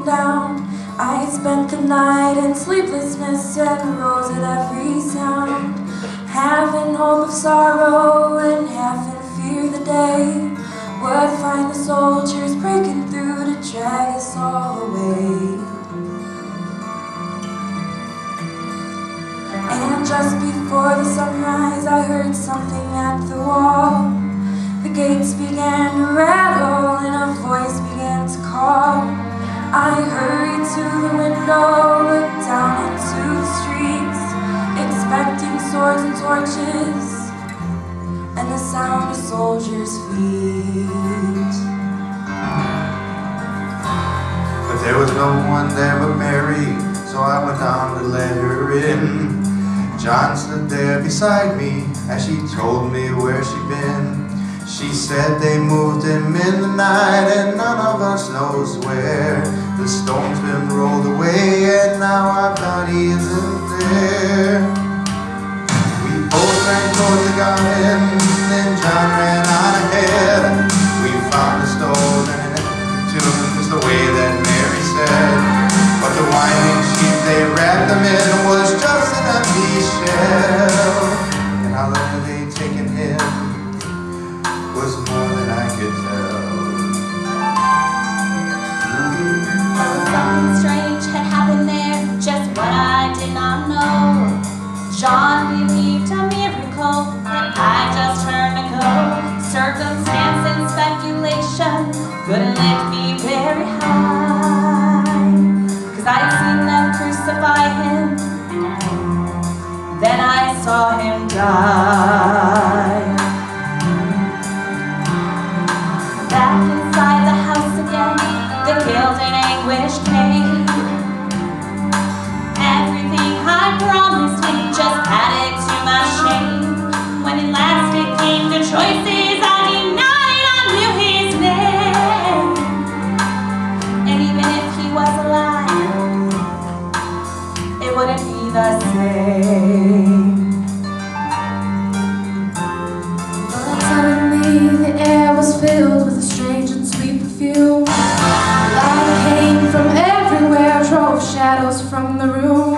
broken down. I spent the night in sleeplessness and rose at every sound, half in hope of sorrow and half in fear the day would find the soldiers breaking through to drag us all away. And just before the sunrise I heard something at the wall. The gates began to rattle and a voice began to call. I hurried to the window, looked down into the streets, expecting swords and torches and the sound of soldiers' feet. But there was no one there but Mary, so I went down to let her in. John stood there beside me as she told me where she'd been. She said they moved him in the night and none of us knows where. The stone's been rolled away and now our body isn't there. We both ran toward the garden, then John ran on ahead. We found the stone and the tomb was the way that Mary said. But the winding sheet they wrapped them in was just an empty shell. And how long they'd taken him was more than I could tell. Something strange had happened there, just what I did not know. John believed a miracle, and I just turned to go. Circumstance and speculation couldn't lift me very high, 'cause I'd seen them crucify him, then I saw him die. Back inside the house again, the guilt and anguish came. Everything I promised him just added to my shame. When at last it came to choices, I denied I knew his name. And even if he was alive, it wouldn't be the same. But suddenly the air was filled with a strange and sweet perfume. Light came from everywhere, drove shadows from the room.